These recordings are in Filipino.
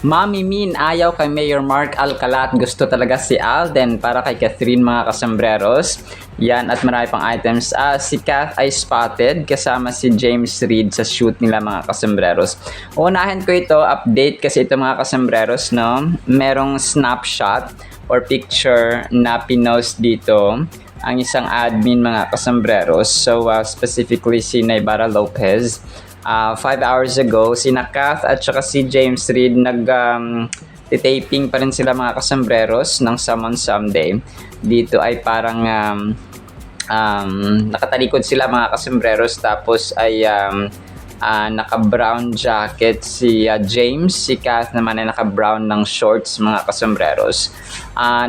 Mami Min ayaw kay Mayor Mark Alcalat. Gusto talaga si Alden para kay Catherine mga kasambreros. Yan at marami pang items. Si Kath ay spotted kasama si James Reid sa shoot nila mga kasambreros. Unahin ko ito, update kasi ito mga kasambreros, no? Merong snapshot or picture na pinost dito ang isang admin mga kasambreros. So specifically si Naybara Lopez. 5 hours ago, si Kath at saka si James Reid taping pa rin sila mga kasambreros ng Summon Someday. Dito ay parang nakatalikod sila mga kasambreros, tapos ay naka-brown jacket si James, si Kath naman ay naka-brown ng shorts mga kasambreros.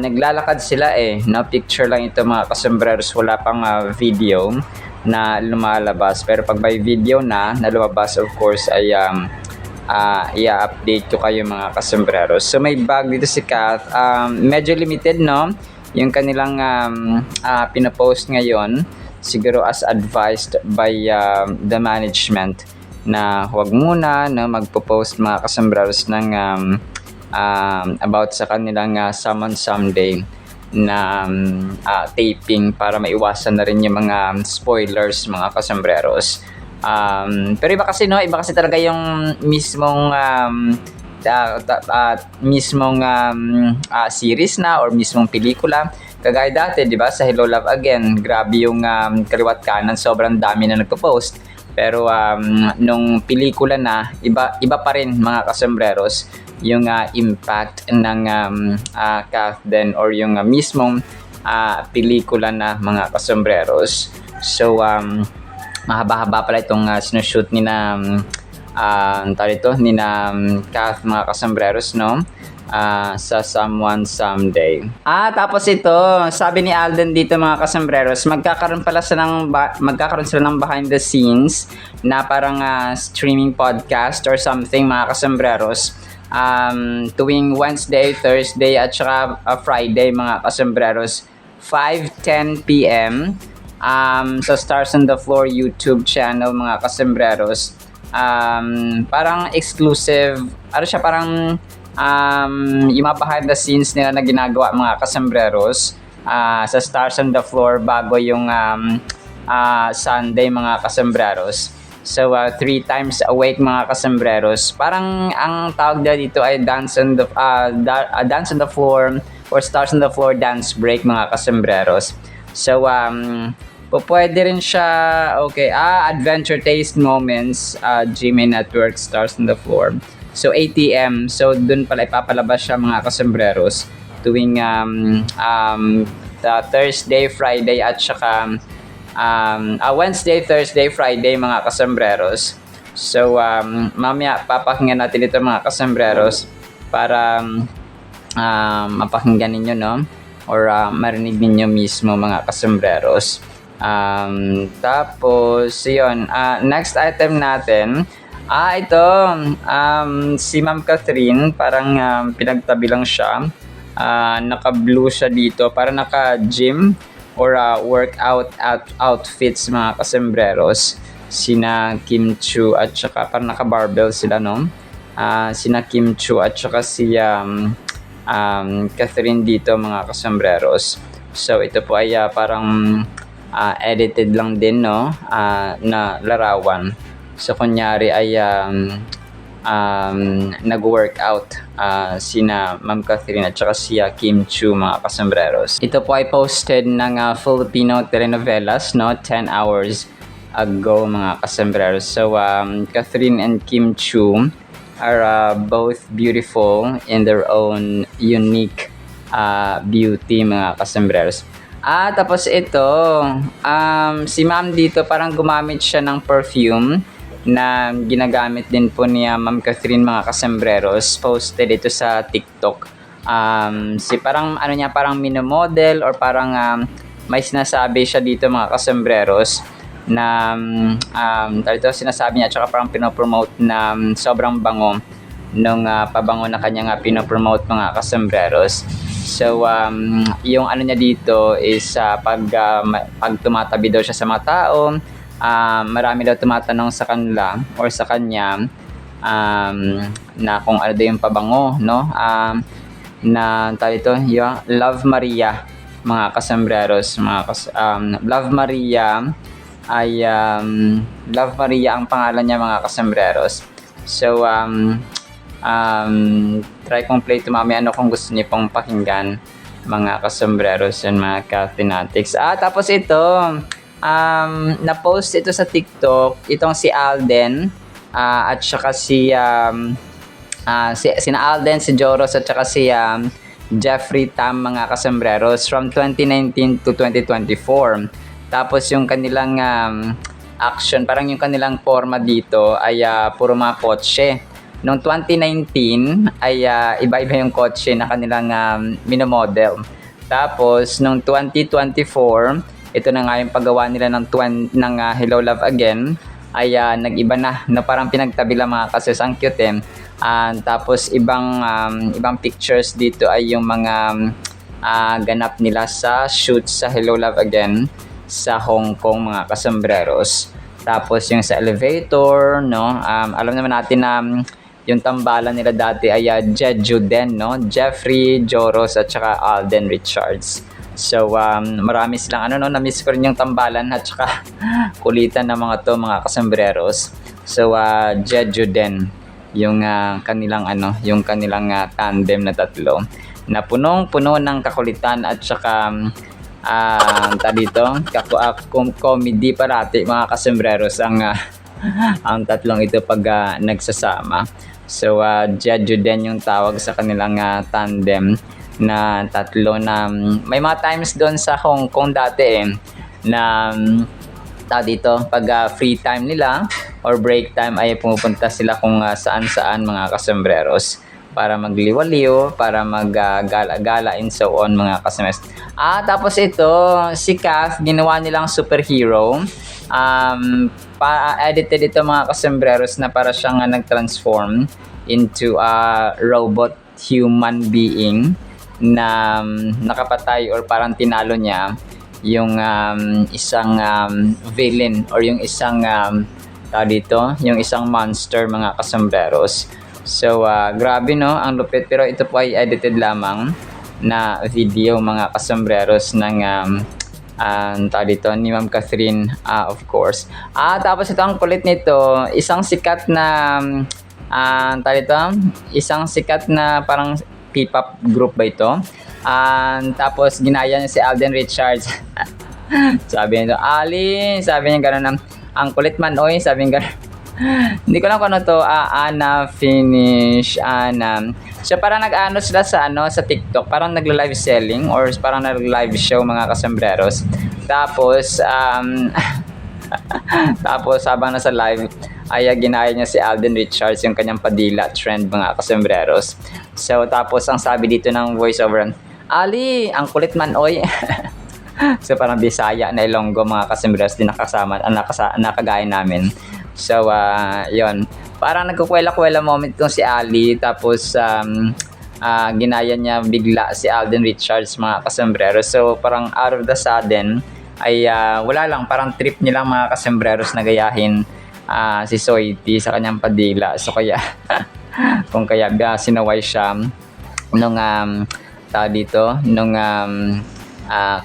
Naglalakad sila no picture lang ito mga kasambreros, wala pang video na lumalabas, pero pag may video na lumabas, of course ay i-update ko kayo mga kasambreros. So may bag dito si Kath, medyo limited, no, yung kanilang pinapost ngayon, siguro as advised by the management na huwag muna na magpo-post mga kasambreros ng about sa kanilang Summon Someday na taping para maiwasan na rin yung mga spoilers mga kasambreros. Pero iba kasi, no, iba kasi talaga yung mismong series na or mismong pelikula. Kagaya dati, di ba, sa Hello Love Again, grabe yung kaliwat kanan, sobrang dami na nagpo-post. Pero nung pelikula na, iba pa rin mga kasambreros yung impact ng Kath din or yung mismong pelikula na mga kasambreros. So mahaba-haba pala itong sinushoot ni na Kath mga kasambreros, no, sa Someone Someday. Tapos ito, sabi ni Alden dito mga kasambreros, magkakaroon sila ng behind the scenes na parang streaming podcast or something mga kasambreros. Tuwing Wednesday, Thursday at saka Friday mga kasambreros, 5:10 PM sa Stars on the Floor YouTube channel mga kasambreros. Parang exclusive, siya parang yung mga behind the scenes nila na ginagawa mga kasambreros sa Stars on the Floor bago yung Sunday mga kasambreros. So 3 times a week mga kasambreros. Parang ang tawag nila dito ay Dance on the Floor or Stars on the Floor dance break mga kasambreros. So pwede rin siya, okay, Adventure Taste Moments, GMA Network, Stars on the Floor. So 8 PM. So dun pala ipapalabas siya mga kasambreros tuwing Thursday, Friday at saka Wednesday, Thursday, Friday mga kasambreros. So mamaya papakinggan natin ito mga kasambreros para mapakinggan ninyo, no, or marinig ninyo mismo mga kasambreros. Tapos yun, next item natin, ito si Ma'am Catherine, parang pinagtabi lang siya, naka-blue siya dito, parang naka-gym or workout outfits mga kasambreros. Sina Kim Chu at saka parang naka-barbell sila, no? Sina Kim Chu at saka si Catherine dito mga kasambreros. So ito po ay parang edited lang din, no, na larawan. So kunyari ay nag-workout sina Ma'am Catherine at saka si Kim Chu mga kasambreros. Ito po ay posted ng Filipino telenovelas, no, 10 hours ago mga kasambreros. So Catherine and Kim Chu are both beautiful in their own unique beauty mga kasambreros. Tapos ito, si Ma'am dito parang gumamit siya ng perfume na ginagamit din po ni Ma'am Catherine mga kasambreros. Posted ito sa TikTok. Si parang parang minomodel or parang may sinasabi siya dito mga kasambreros na ito sinasabi niya, tsaka parang pinopromote na sobrang bango nung pabango na kanya pinopromote mga kasambreros. So yung niya dito is pag tumatabi daw siya sa mga tao, marami daw tumatanong sa kanila or sa kanya na kung ano daw yung pabango, no? Na tawag ito, yung Love Maria, mga kasambreros, Love Maria ay Love Maria ang pangalan niya, mga kasambreros. So try kong play ito mamaya, ano kung gusto niyo pong pakinggan, mga kasambreros and mga ka-fanatics. Tapos ito, na-post ito sa TikTok, itong si Alden, at saka sina Alden, si Joros, at saka si Jeffrey Tam, mga kasambreros, from 2019 to 2024. Tapos yung kanilang action, parang yung kanilang forma dito ay puro mga kotse. Noong 2019 ay iba-iba yung kotse na kanilang minomodel. Tapos noong 2024, ito na nga yung paggawa nila ng Hello Love Again, ay nag-iba na parang pinagtabi lang, mga kasis. Ang cute tapos ibang pictures dito ay yung mga ganap nila sa shoot sa Hello Love Again sa Hong Kong, mga kasambreros. Tapos yung sa elevator, no, alam naman natin na yung tambalan nila dati ay Jeju Den, no, Jeffrey, Joros, at saka Alden Richards. So marami silang na-miss ko rin yung tambalan at saka kulitan ng mga kasambreros. So Jeju Den yung kanilang tandem na tatlo na punong-puno ng kakulitan at saka comedy parati, mga kasambreros, ang tatlong ito pag nagsasama. So Jeju Den yung tawag sa kanilang tandem na tatlo, na may mga times doon sa Hong Kong dati na dito pag free time nila or break time ay pumupunta sila kung saan-saan, mga kasambreros, para magliwaliw, para maggala-gala and so on, mga kasambreros. Tapos ito, si Kath, ginawa nilang superhero. Edited ito, mga kasambreros, na para siyang nag-transform into a robot human being na nakapatay or parang tinalo niya yung isang villain or yung isang yung isang monster, mga kasambreros. So grabe, no, ang lupit. Pero ito po ay edited lamang na video, mga kasambreros, ng ni Ma'am Catherine, of course. Tapos ito, ang kulit nito, isang sikat na isang sikat na parang K-pop group ba ito? Tapos ginaya niya si Alden Richards. Sabi niya, Ali, sabi niya gano'n, ang kulit man, oy, sabi niya gano'n. Hindi ko lang kung ano to, Ana Finish, Ana. So parang nag-ano sila sa TikTok, parang nagla-live selling or parang nag-live show, mga kasambreros. Tapos tapos habang nasa live ay ginaya niya si Alden Richards, yung kanyang padila trend, mga kasambreros. So tapos ang sabi dito ng voiceover, Ali, ang kulit man, oy. So parang Bisaya na Ilonggo, mga kasambreros, din nakagaya namin. So yon, parang nagkukwela-kwela moment tong si Ali. Tapos ginaya niya bigla si Alden Richards, mga kasambreros. So parang out of the sudden ay wala lang, parang trip niya lang, mga kasambreros, na gayahin si Soiti sa kanyang padila. So kaya kung kaya sinaway siya nung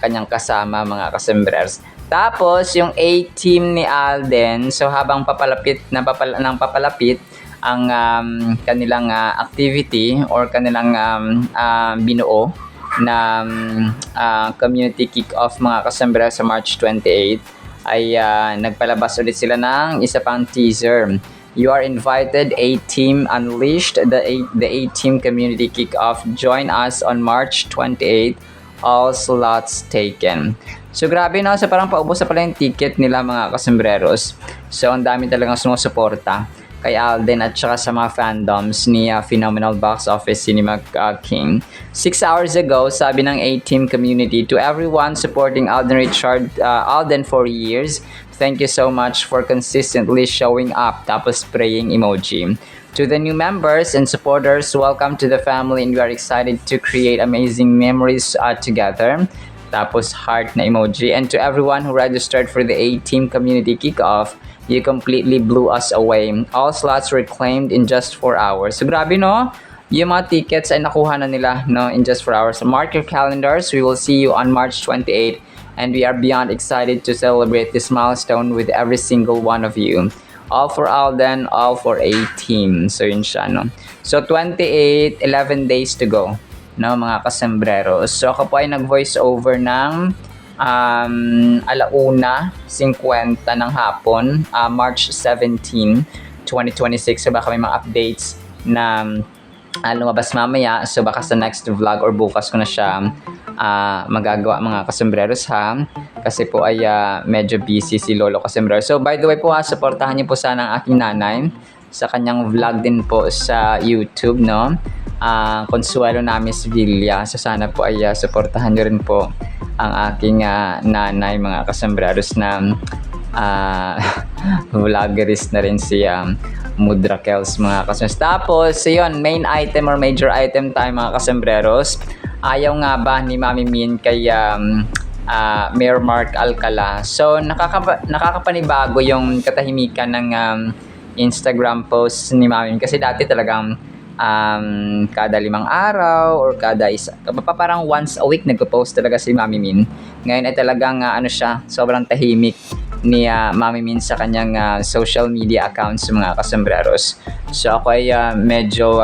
kanyang kasama, mga kasambreros. Tapos yung A-team ni Alden, so habang papalapit ang kanilang activity or kanilang binuo na community kick-off, mga kasambreros, sa March 28 ay nagpalabas ulit sila ng isa pang teaser. You are invited, A-Team Unleashed, the A-Team Community Kick-Off. Join us on March 28, all slots taken. So grabe, no? So parang paubos na pala yung ticket nila, mga kasambreros. So ang dami talagang sumusuporta kay Alden at saka sa mga fandoms ni Phenomenal Box Office Cinema King. 6 hours ago, sabi ng A-Team community, to everyone supporting Alden for years, thank you so much for consistently showing up. Tapos praying emoji. To the new members and supporters, welcome to the family, and we are excited to create amazing memories together. Tapos heart na emoji. And to everyone who registered for the A-Team Community Kickoff, You completely blew us away. All slots were claimed in just 4 hours. So grabe no? Yung mga tickets ay nakuha na nila no, in just 4 hours. So mark your calendars. We will see you on March 28. And we are beyond excited to celebrate this milestone with every single one of you. All for Alden, all for a team. So yun siya, no? So 28, 11 days to go, no, mga kasembreros. So ako po ay nag-voice over ng 1:50 ng hapon, March 17, 2026. So baka may mga updates na lumabas mamaya. So baka sa next vlog or bukas ko na siya magagawa, mga kasembreros ha. Kasi po ay medyo busy si Lolo Kasembreros. So by the way po supportahan niyo po sana ang aking nanay sa kanyang vlog din po sa YouTube, no? Consuelo Namis Villa. So sana po ay supportahan niyo rin po ang aking nanay, mga kasembreros, na vloggerist na rin si Mudra Kels, mga kasembreros. Tapos yun, main item or major item tayo, mga kasembreros. Ayaw nga ba ni Mami Min kay Mayor Mark Alcala? So nakakapanibago yung katahimikan ng Instagram post ni Mami Min, kasi dati talagang kada 5 araw or kada isa, parang once a week nagpo-post talaga si Mami Min. Ngayon ay talagang siya, sobrang tahimik ni Mami Min sa kanyang social media accounts, mga kasembreros. So ako ay medyo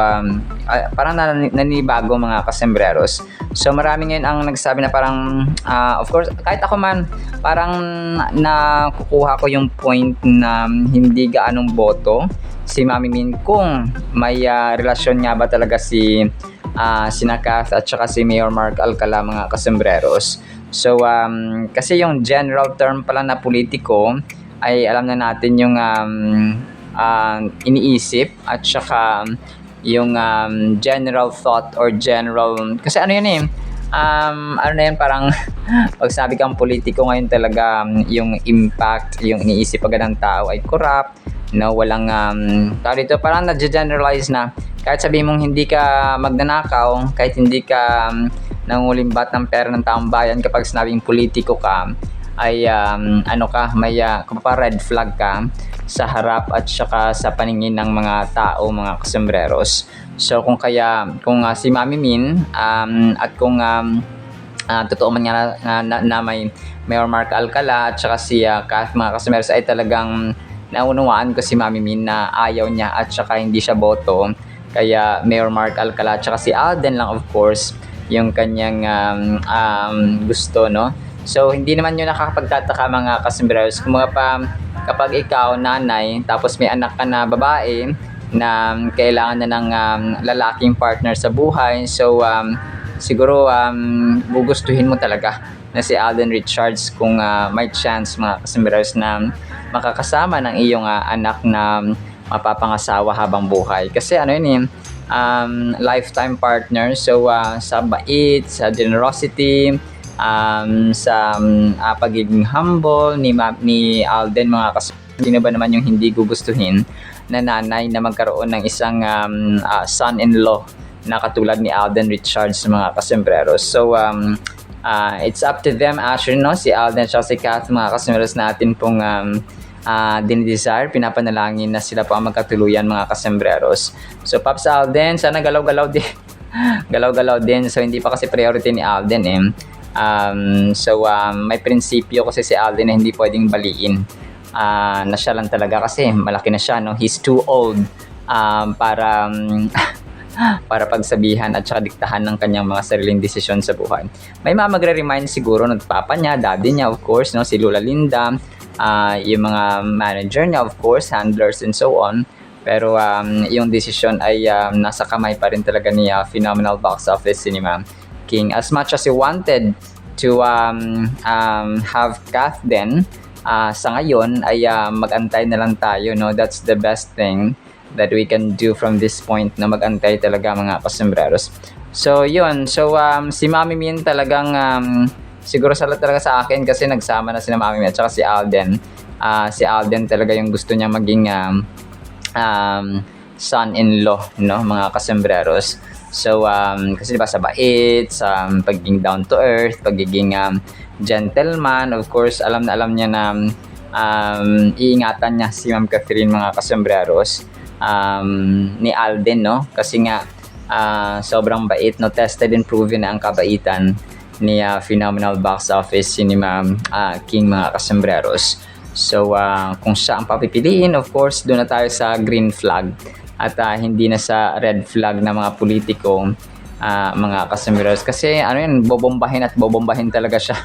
parang naninibago, mga kasembreros. So marami ngayon ang nagsabi na parang of course kahit ako man, parang nakukuha ko yung point na hindi gaanong boto si Mami Min kung may relasyon nga ba talaga si Kath at saka si Mayor Mark Alcala, mga kasembreros. So kasi yung general term pala na politiko ay alam na natin yung iniisip at saka yung general thought or general, kasi ano yun ano na yun, parang pag sabi kang politiko ngayon talaga, yung impact, yung iniisip agad ng tao ay corrupt, no, walang tao dito, parang na-generalize na kahit sabihin mong hindi ka magnanakaw, kahit hindi ka nangulimbat ng pera ng taong bayan, kapag sinabing politiko ka ay may red flag ka sa harap at saka sa paningin ng mga tao, mga kasembreros. So kung si Mami Min at kung totoo man nga na may Mayor Mark Alcala at saka si Kath, mga kasembreros, ay talagang naunawaan ko si Mami Min na ayaw niya at saka hindi siya boto kaya Mayor Mark Alcala at saka si Alden lang, of course, yung kanyang gusto, no? So hindi naman yun nakakapagtataka, mga kasembreros. Kung kapag ikaw nanay tapos may anak ka na babae na kailangan na ng lalaking partner sa buhay, so siguro gugustuhin mo talaga na si Alden Richards kung may chance, mga kasembreros, na makakasama ng iyong anak na mapapangasawa habang buhay. Kasi lifetime partner. So sa bait, sa generosity, sa pagiging humble ni Alden, mga kasembreros, sino ba naman yung hindi gugustuhin na nanay na magkaroon ng isang son-in-law na katulad ni Alden Richards, mga kasembreros. So it's up to them actually, no? Si Alden at si Kath, mga kasembreros, natin pong dinidesire, pinapanalangin na sila po ang magkatuluyan, mga kasembreros. So Pops Alden, sana galaw-galaw din galaw-galaw din. So hindi pa kasi priority ni Alden may prinsipyo kasi si Alden na hindi pwedeng baliin, na siya lang talaga kasi malaki na siya, no? He's too old para para pagsabihan at saka diktahan ng kanyang mga sariling desisyon sa buhay. May mga magre-remind siguro ng papa niya, daddy niya, of course, no? Si Lola Linda, yung mga manager niya, of course, handlers and so on. Pero yung desisyon ay nasa kamay pa rin talaga ni Phenomenal Box Office Cinema King. As much as he wanted to have Kath din, sa ngayon ay mag-antay na lang tayo, no? That's the best thing that we can do from this point, na mag-antay talaga, mga kasembreros. So yun, si Mami Min talagang siguro salat talaga sa akin kasi nagsama na sina Mami Min at saka si Alden. Si Alden talaga yung gusto niya maging son-in-law, no, mga kasembreros. So kasi diba sa bait, sa pagiging down to earth, pagiging gentleman, of course, alam na alam niya na iingatan niya si Ma'am Catherine, mga kasembreros, ni Alden, no? Kasi nga sobrang bait, no? Tested and proven na ang kabaitan ni Phenomenal Box Office ni Ma'am King, mga kasembreros. So kung siya ang papipiliin, of course doon na tayo sa green flag at hindi na sa red flag na mga politiko, mga kasembreros, kasi ano yun, bobombahin at bobombahin talaga siya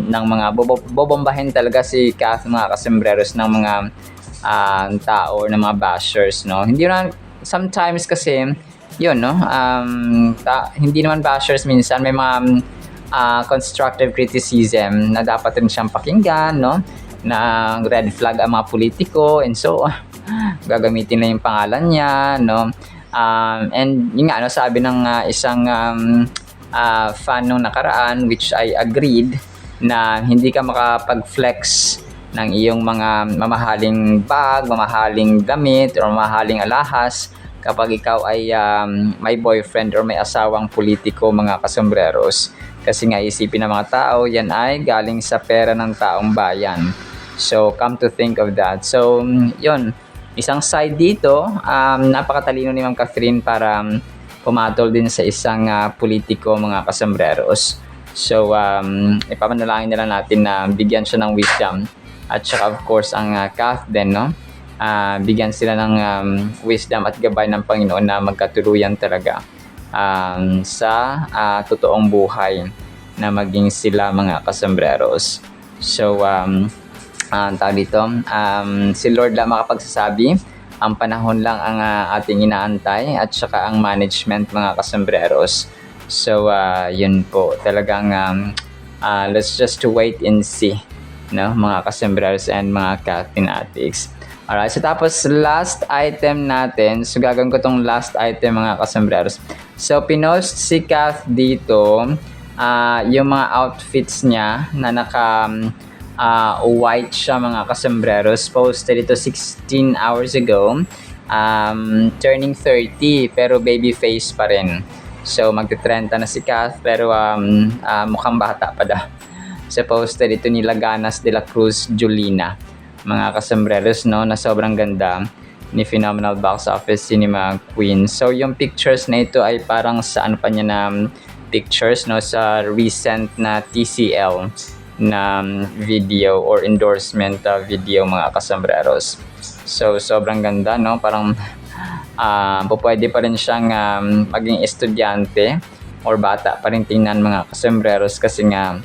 ng mga bobombahin talaga si Kath, mga kasembreros, ng mga tao, ng mga bashers, no? Hindi na, sometimes kasi yun, no, hindi naman bashers, minsan may mga constructive criticism na dapat rin siyang pakinggan, no, na red flag ang mga politiko, and so gagamitin na yung pangalan niya, no. And yun nga, ano, sabi ng isang fan nung nakaraan, which I agreed, na hindi ka makapag-flex ng iyong mga mamahaling bag, mamahaling damit, or mamahaling alahas kapag ikaw ay may boyfriend or may asawang politiko, mga kasembreros. Kasi nga isipin ng mga tao, yan ay galing sa pera ng taong bayan. So come to think of that. So yun, isang side dito, napakatalino ni Ma'am Catherine para pumatol din sa isang politiko, mga kasembreros. So ipapanalangin na lang natin na bigyan siya ng wisdom, at saka of course ang Kath din, no? Bigyan sila ng wisdom at gabay ng Panginoon na magkatuluyan talaga sa totoong buhay, na maging sila, mga kasembreros. So tawag dito, si Lord lang makapagsasabi, ang panahon lang ang ating inaantay, at saka ang management, mga kasembreros. So yun po talagang let's just wait and see, no, mga kasembreros and mga Cathinatics. Alright, so tapos last item natin, so gagawin ko tong last item, mga kasembreros. So pinost si Kath dito yung mga outfits niya na naka white siya, mga kasembreros. Posted ito 16 hours ago, turning 30 pero baby face pa rin. So magte-30 na si Kath pero mukhang bata pa daw. So posted ito ni Laganas de la Cruz Julina, mga kasembreros, no, na sobrang ganda ni Phenomenal Box Office Cinema Queen. So yung pictures na ito ay parang sa ano pa niya na pictures, no, sa recent na TCL na video or endorsement video, mga kasembreros. So sobrang ganda, no, parang pwede pa rin siyang maging estudyante or bata pa rin tingnan, mga kasembreros, kasi nga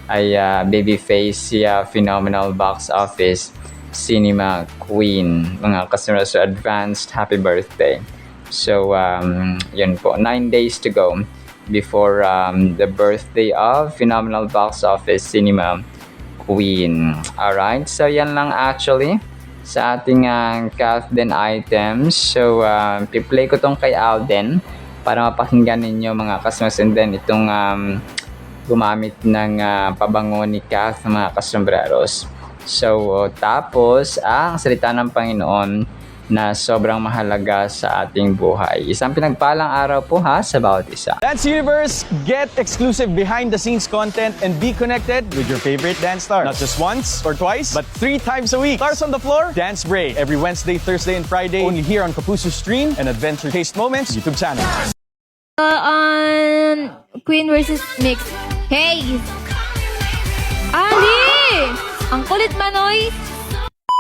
ay baby face si Phenomenal Box Office Cinema Queen, mga kasembreros. So advanced happy birthday. So yun po, 9 days to go before the birthday of Phenomenal Box Office Cinema Queen. Alright, so yan lang actually sa ating Kathden items. So piplay ko tong kay Alden para mapakinggan ninyo, mga kasembreros, and then itong gumamit ng pabango ni Kath, mga kasembreros. So tapos ang salita ng Panginoon na sobrang mahalaga sa ating buhay. Isang pinagpalang araw po sa bawat isa. Dance Universe, get exclusive behind-the-scenes content and be connected with your favorite dance stars. Not just once or twice, but 3 times a week. Stars on the Floor, Dance Break. Every Wednesday, Thursday, and Friday, only here on Kapuso Stream and Adventure Taste Moments YouTube channel. On Queen versus Mix. Hey! Ali! Ang kulit, Manoy!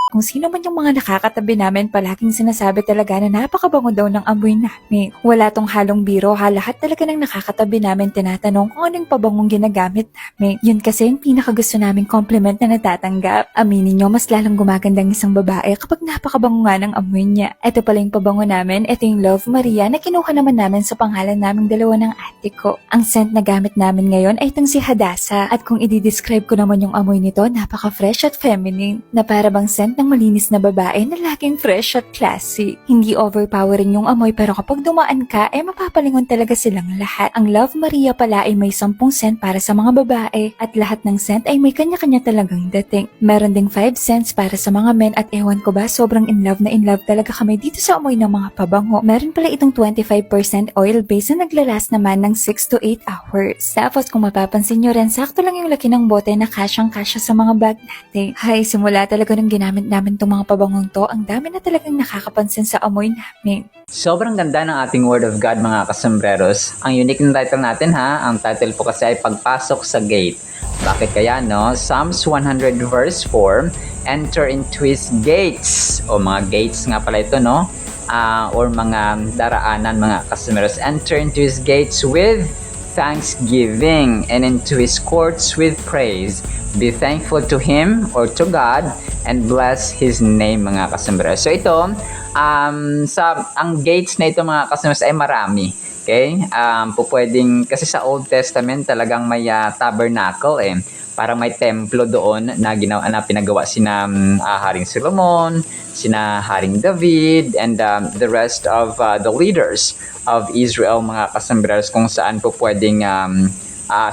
Kung sino man yung mga nakakatabi namin, palaging sinasabi talaga na napakabango daw ng amoy namin. Wala tong halong biro, lahat talaga ng nakakatabi namin tinatanong kung anong pabangong ginagamit namin. Yun kasi yung pinakagusto naming compliment na natatanggap. Aminin nyo, mas lalong gumagandang isang babae kapag napakabango nga ng amoy niya. Ito pala yung pabango namin, ito yung Love Maria na kinuha naman namin sa pangalan naming dalawa ng ate ko. Ang scent na gamit namin ngayon ay itong si Hadasa, at kung i-describe ko naman yung amoy nito, napaka-fresh at feminine, na para bang scent ng malinis na babae na laging fresh at classy. Hindi overpowering yung amoy pero kapag dumaan ka, mapapalingon talaga silang lahat. Ang Love Maria pala ay may 10 scent para sa mga babae at lahat ng scent ay may kanya-kanya talagang dating. Meron ding 5 scents para sa mga men at ewan ko ba, sobrang in love talaga kami dito sa amoy ng mga pabango. Meron pala itong 25% oil base na naglalas naman ng 6 to 8 hours. Tapos kung mapapansin nyo rin, sakto lang yung laki ng bote na kasyang-kasya sa mga bag natin. Hay, simula talaga nung ginamit namin itong mga pabangong to, ang dami na talagang nakakapansin sa amoy namin. Sobrang ganda ng ating Word of God mga kasembreros. Ang unique ng title natin ha, ang title po kasi ay Pagpasok sa Gate. Bakit kaya no? Psalms 100 verse 4, enter into His gates. O mga gates nga pala ito no? Or mga daraanan mga kasembreros. Enter into His gates with thanksgiving and into His courts with praise. Be thankful to Him or to God and bless His name mga kasembreros. So ito, ang gates na ito mga kasembreros ay marami. Okay? Pupwedeng, kasi sa Old Testament talagang may tabernacle Parang may templo doon na pinagawa sina Haring Solomon, sina Haring David, and the rest of the leaders of Israel, mga kasembreros, kung saan po pwedeng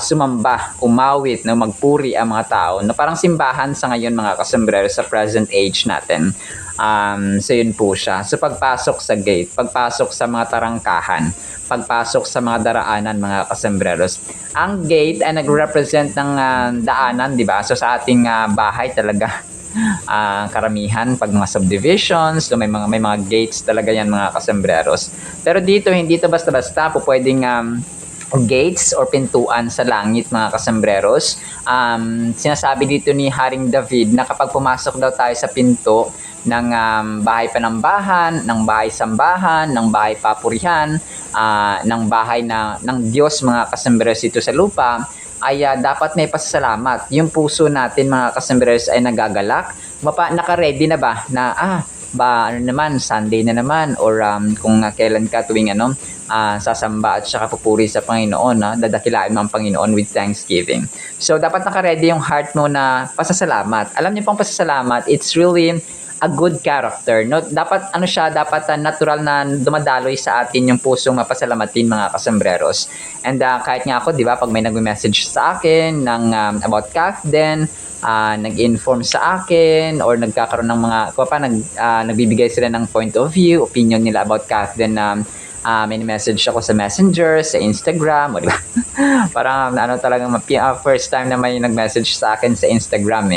sumamba, umawit, magpuri ang mga tao, na parang simbahan sa ngayon mga kasembreros sa present age natin. So yun po siya. So pagpasok sa gate, pagpasok sa mga tarangkahan, pagpasok sa mga daraanan mga kasembreros. Ang gate ay nagre-represent ng daanan, di ba? So sa ating bahay talaga, karamihan pag mga subdivisions, so may mga gates talaga yan mga kasembreros. Pero dito hindi to basta-basta, po pwedeng gates or pintuan sa langit mga kasembreros. Sinasabi dito ni Haring David na kapag pumasok daw tayo sa pinto ng bahay panambahan, ng bahay sambahan, ng bahay papurihan, ng bahay ng Diyos mga kasembreros dito sa lupa, ay dapat may pasasalamat. Yung puso natin mga kasembreros ay nagagalak. Naka-ready na ba na ano naman, Sunday na naman, or kung kailan ka tuwing sasamba at saka pupuri sa Panginoon, dadakilain mo ang Panginoon with thanksgiving. So dapat naka-ready yung heart mo na pasasalamat. Alam niyo pong pasasalamat, it's really a good character. No? Dapat natural na dumadaloy sa atin yung pusong mapasalamatin mga kasembreros. And kahit nga ako, di ba, pag may nag-message sa akin about Kathden, nag-inform sa akin or nagkakaroon ng mga nagbibigay sila ng point of view, opinion nila about Kathden na may message ako sa Messenger, sa Instagram, o diba? Parang talagang first time na may nag-message sa akin sa Instagram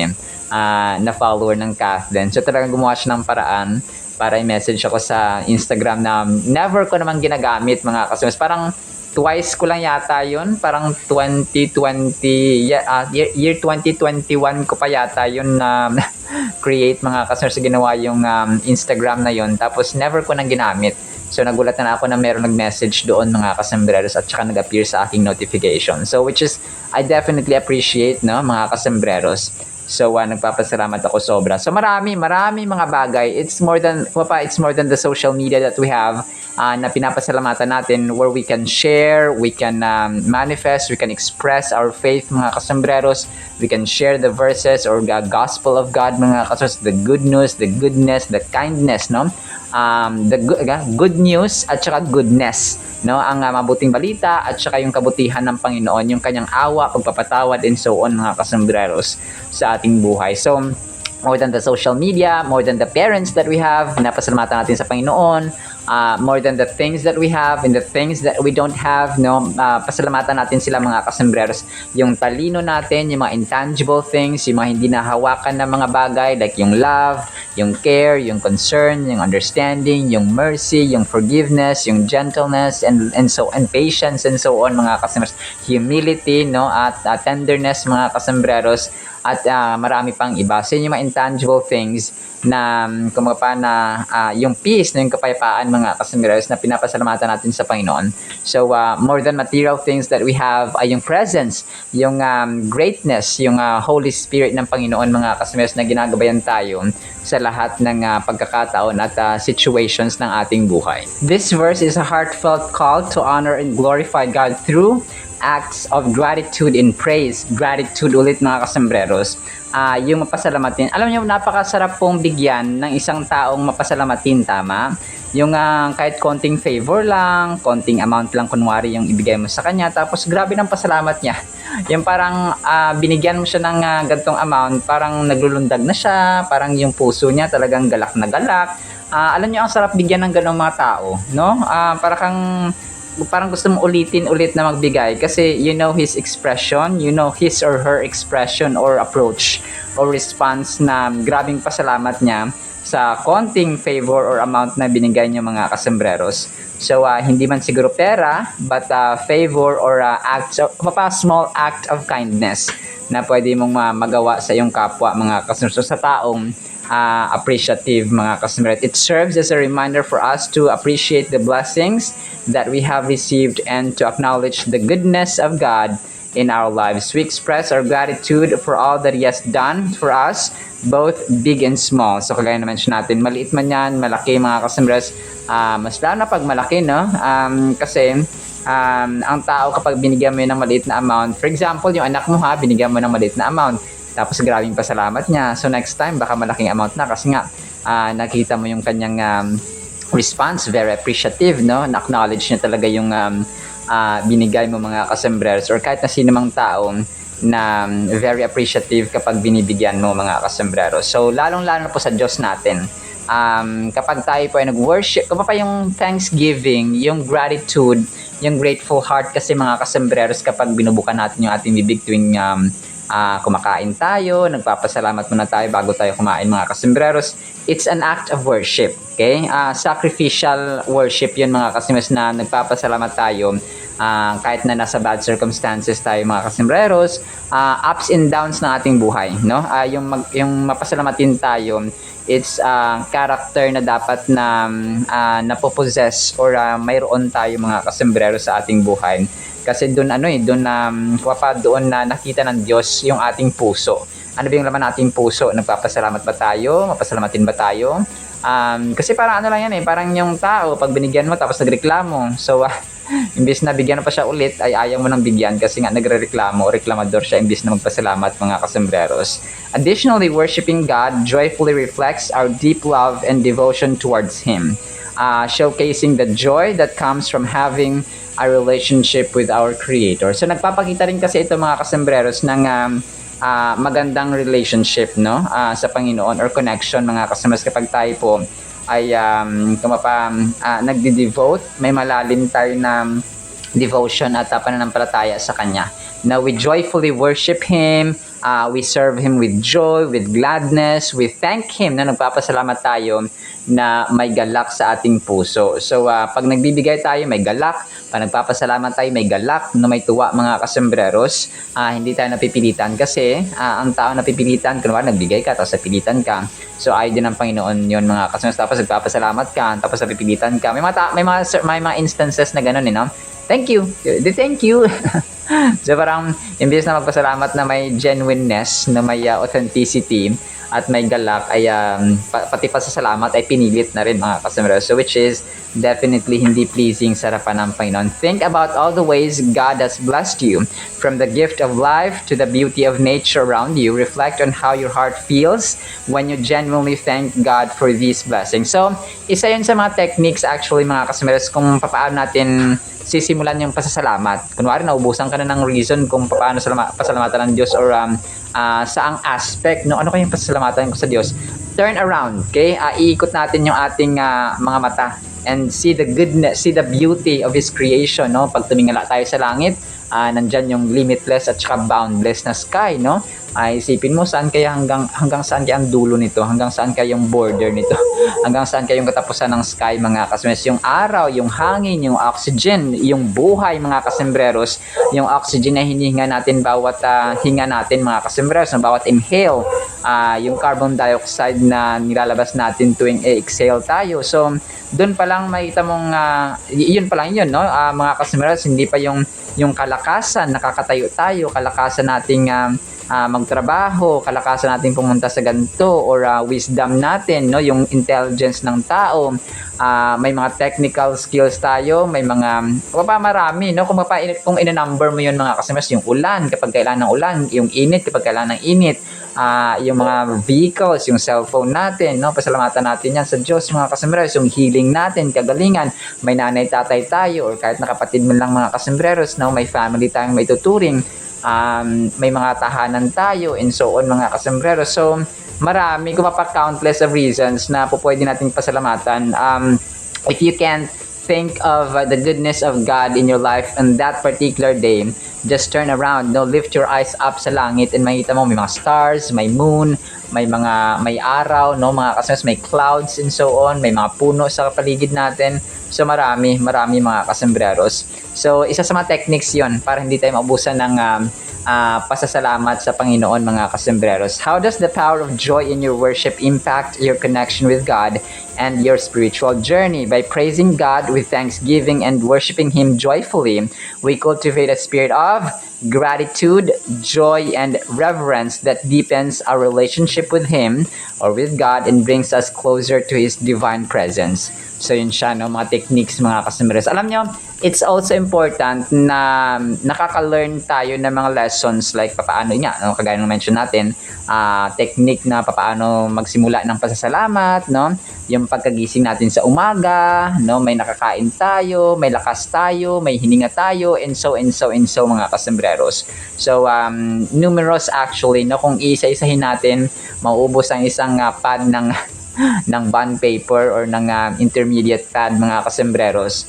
na follower ng Kathden. So talagang gumawa siya ng paraan para i-message ako sa Instagram na never ko naman ginagamit mga kasembreros. Parang twice ko lang yata yun. Parang 2020, year 2021 ko pa yata yun na create mga kasembreros, ginawa yung Instagram na yun. Tapos never ko nang ginamit. So nagulat na ako na meron nag-message doon mga kasembreros at saka nag-appear sa aking notification. So which is, I definitely appreciate mga kasembreros. So nagpapasalamat ako sobra. So marami mga bagay. It's more than the social media that we have na pinapasalamatan natin, where we can share, we can manifest, we can express our faith mga kasembreros. We can share the verses or the gospel of God mga kasembreros, the good news, the goodness, the kindness, the good news at saka goodness, ang mabuting balita at saka yung kabutihan ng Panginoon, yung kanyang awa, pagpapatawad and so on mga kasembreros sa ating buhay. So more than the social media, more than the parents that we have, pinapasalamatan natin sa Panginoon, more than the things that we have and the things that we don't have, pasalamatan natin sila mga kasembreros. Yung talino natin, yung mga intangible things, yung mga hindi nahawakan na mga bagay, like yung love, yung care, yung concern, yung understanding, yung mercy, yung forgiveness, yung gentleness, and patience and so on mga kasembreros. Humility, at tenderness mga kasembreros, at marami pang iba. So yung mga intangible things na yung peace, yung kapayapaan mga kasembreros na pinapasalamatan natin sa Panginoon. So more than material things that we have ay yung presence, yung greatness, yung Holy Spirit ng Panginoon mga kasembreros na ginagabayan tayo sa lahat ng pagkakataon at situations ng ating buhay. This verse is a heartfelt call to honor and glorify God through acts of gratitude and praise. Gratitude ulit mga kasembreros. yung mapasalamatin. Alam niyo, napakasarap pong bigyan ng isang taong mapasalamatin, tama? Yung kahit konting favor lang, konting amount lang kunwari yung ibigay mo sa kanya, tapos grabe ng pasalamat niya. Yung parang binigyan mo siya ng gantong amount, parang naglulundag na siya, parang yung puso niya talagang galak na galak. Alam niyo, ang sarap bigyan ng ganong mga tao, no? Parang gusto mo ulitin ulit na magbigay kasi you know his expression, you know his or her expression or approach or response na grabing pasalamat niya sa konting favor or amount na binigay niyo mga kasembreros. So hindi man siguro pera, but favor or small act of kindness na pwede mong magawa sa iyong kapwa mga kasembreros, sa taong appreciative mga kasembreros. It serves as a reminder for us to appreciate the blessings that we have received and to acknowledge the goodness of God in our lives. We express our gratitude for all that He has done for us, both big and small. So kagaya na mention natin, maliit man yan, malaki mga kasembreros, mas lalo na pag malaki, no? Kasi ang tao kapag binigyan mo yun ng maliit na amount, for example, yung anak mo binigyan mo ng maliit na amount, tapos grabing pasalamat niya. So next time, baka malaking amount na kasi nga nakita mo yung kanyang response, very appreciative, no? Na-acknowledge niya talaga yung binigay mo mga kasembreros, or kahit na sino mang tao na very appreciative kapag binibigyan mo mga kasembreros. So lalong-lalo na po sa Diyos natin. Kapag tayo po ay nag-worship, kapag pa yung thanksgiving, yung gratitude, yung grateful heart, kasi mga kasembreros, kapag binubukan natin yung ating bibig tuwing kumakain tayo, nagpapasalamat muna tayo bago tayo kumain mga kasembreros, it's an act of worship. Okay? Sacrificial worship yun mga kasembreros, na nagpapasalamat tayo kahit na nasa bad circumstances tayo mga kasembreros, ups and downs ng ating buhay, no? Yung mapasalamatin tayo, it's character na dapat na napopossess or mayroon tayo mga kasembreros sa ating buhay. Kasi doon doon na nakita ng Diyos yung ating puso. Ano ba yung laman ng ating puso? Nagpapasalamat ba tayo? Mapasalamatin ba tayo? Kasi parang ano lang yan parang yung tao pag binigyan mo tapos nagreklamo. So imbis na bigyan mo pa siya ulit ay ayaw mo nang bigyan kasi nga nagrereklamo, reklamador siya imbis na magpasalamat mga kasembreros. Additionally, worshiping God joyfully reflects our deep love and devotion towards Him, showcasing the joy that comes from having a relationship with our Creator. So nagpapakita rin kasi ito mga kasembreros ng magandang relationship, no, sa Panginoon, or connection mga kasembreros, kapag tayo po ay nagdi-devote, may malalim tayo na devotion at pananampalataya sa Kanya. Now we joyfully worship Him, we serve Him with joy, with gladness, we thank Him na nagpapasalamat tayo na may galak sa ating puso. So pag nagbibigay tayo, may galak. Pag nagpapasalamat tayo, may galak, na may tuwa mga kasembreros. Hindi tayo napipilitan kasi ang tao napipilitan, kunwari nagbigay ka tapos napipilitan ka. So ayaw din ng Panginoon yun mga kasembreros. Tapos nagpapasalamat ka tapos napipilitan ka. May mga instances na gano'n, no? Thank you. Thank you. So parang imbes na magpasalamat na may genuineness, na may authenticity at may galak, ay pati pa sa salamat ay pinilit na rin mga kasembreros. So which is definitely hindi pleasing sa harapan ng Panginoon. Think about all the ways God has blessed you, from the gift of life to the beauty of nature around you. Reflect on how your heart feels when you genuinely thank God for these blessings. So isa yun sa mga techniques actually mga kasembreros kung paano natin sisimulan yung pasasalamat. Kunwari, naubusan ka na ng reason kung paano pasalamatan ng Diyos, or saang aspect, no? Ano kayong pasalamatan ko sa Diyos? Turn around, okay? Iikot natin yung ating mga mata and see the goodness, see the beauty of His creation, no? Pag tumingala tayo sa langit, nandyan yung limitless at saka boundless na sky, no? Isipin mo saan kaya hanggang saan kaya ang dulo nito, hanggang saan kaya yung border nito, hanggang saan kaya yung katapusan ng sky mga kasembreros. Yung araw, yung hangin, yung oxygen, yung buhay mga kasembreros, yung oxygen na hinihinga natin bawat hinga natin mga kasembreros, na bawat inhale, yung carbon dioxide na nilalabas natin tuwing exhale tayo. So doon pa lang makita mong yun pa lang yun, no? Mga kasembreros, hindi pa yung kalakasan, nakakatayo tayo, kalakasan nating magtrabaho, kalakasan natin pumunta sa ganito, or wisdom natin, no, yung intelligence ng tao. May mga technical skills tayo, may mga marami, no, kung ina-number mo yun mga customers, yung ulan kapag kailangan ng ulan, yung init kapag kailangan ng init, yung mga vehicles, yung cellphone natin, no, pasalamatan natin yan sa Diyos mga customers, yung healing natin, kagalingan, may nanay, tatay tayo, or kahit nakapatid mo lang mga customers, no, may family tayong may tuturing, may mga tahanan tayo, and so on mga customers. So marami, kung countless of reasons na po pwede nating pasalamatan. If you can think of the goodness of God in your life on that particular day, just turn around, no, lift your eyes up sa langit and makita mo may mga stars, may moon, may araw, no, mga kasama, may clouds and so on, may mga puno sa paligid natin. So marami mga kasambreros. So isa sa mga techniques yon para hindi tayo maubusan ng pasasalamat sa Panginoon mga kasambreros. How does the power of joy in your worship impact your connection with God and your spiritual journey? By praising God with thanksgiving and worshiping Him joyfully, we cultivate a spirit of gratitude, joy, and reverence that deepens our relationship with Him or with God and brings us closer to His divine presence. So yun siya, no, mga techniques mga customers. Alam nyo, it's also important na nakaka-learn tayo ng mga lessons like papaano nga, no, kagaya ng mention natin, technique na papaano magsimula ng pasasalamat, no, yung pagkagising natin sa umaga, no, may nakakain tayo, may lakas tayo, may hininga tayo, and so mga kasembreros. So numerous actually, no, kung isa-isahin natin, mauubos ang isang pad ng bond paper or ng intermediate pad mga kasembreros,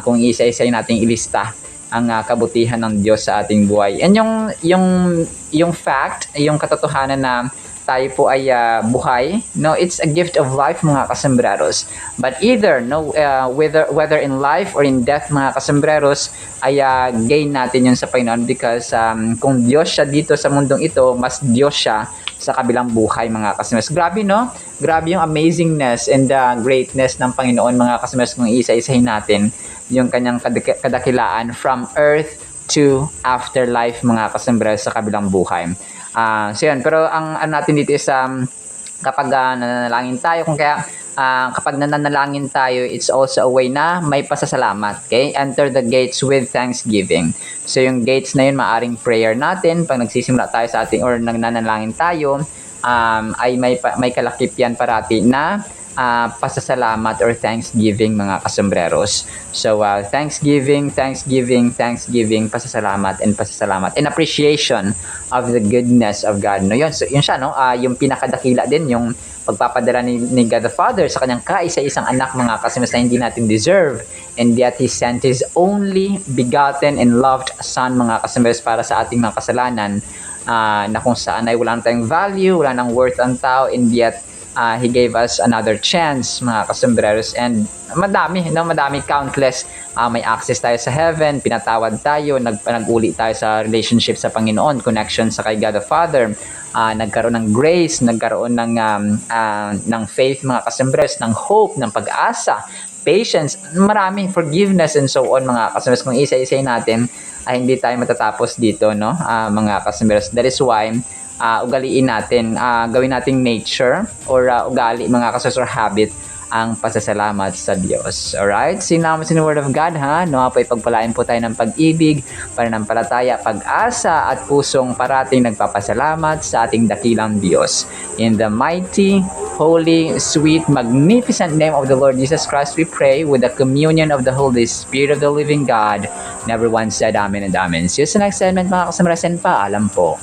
kung isa-isahin natin ilista ang kabutihan ng Diyos sa ating buhay. And yung fact, yung katotohanan na tayo po ay buhay, no, it's a gift of life mga kasembreros. But either, no, whether in life or in death mga kasembreros, ay gain natin yun sa Panginoon because kung Diyos siya dito sa mundong ito, mas Diyos siya sa kabilang buhay mga kasembreros. Grabe, no? Grabe yung amazingness and greatness ng Panginoon mga kasembreros kung isa-isahin natin yung kanyang kadakilaan from earth to afterlife mga kasembreros sa kabilang buhay. So yun, pero ang natin dito is kapag nananalangin tayo, kung kaya kapag nananalangin tayo, it's also a way na may pasasalamat. Okay? Enter the gates with thanksgiving. So yung gates na yun, maaring prayer natin pag nagsisimula tayo sa ating or nananalangin tayo, ay may kalakip yan parati na pasasalamat or thanksgiving mga kasembreros. So thanksgiving, pasasalamat and appreciation of the goodness of God. No, yun, so yun siya, no, yung pinakadakila din yung pagpapadala ni God the Father sa kanyang kaisa-isang anak mga kasembreros na hindi natin deserve, and yet He sent His only begotten and loved Son mga kasembreros para sa ating mga kasalanan, na kung saan ay wala tayong value, wala nang worth ang tao, and yet He gave us another chance mga kasembreros, and madami countless, may access tayo sa heaven, pinatawad tayo, nag-uli tayo sa relationship sa Panginoon, connection sa kay God the Father, nagkaroon ng grace, nagkaroon ng faith mga kasembreros, ng hope, ng pag-asa, patience, marami, forgiveness and so on mga kasembreros. Kung isa-isay natin ay hindi tayo matatapos dito, no, mga kasembreros. That is why ugaliin natin, gawin nating nature or ugali mga kasembreros or habit ang pasasalamat sa Diyos. Alright? Sinama sa Word of God, ha? No, po ipagpalain po tayo ng pag-ibig, pananampalataya, pag-asa at pusong parating nagpapasalamat sa ating dakilang Diyos. In the mighty, holy, sweet, magnificent name of the Lord Jesus Christ, we pray with the communion of the Holy Spirit of the living God. And everyone said Amen and Amen. See you sa next segment mga kasembreros, and paalam po.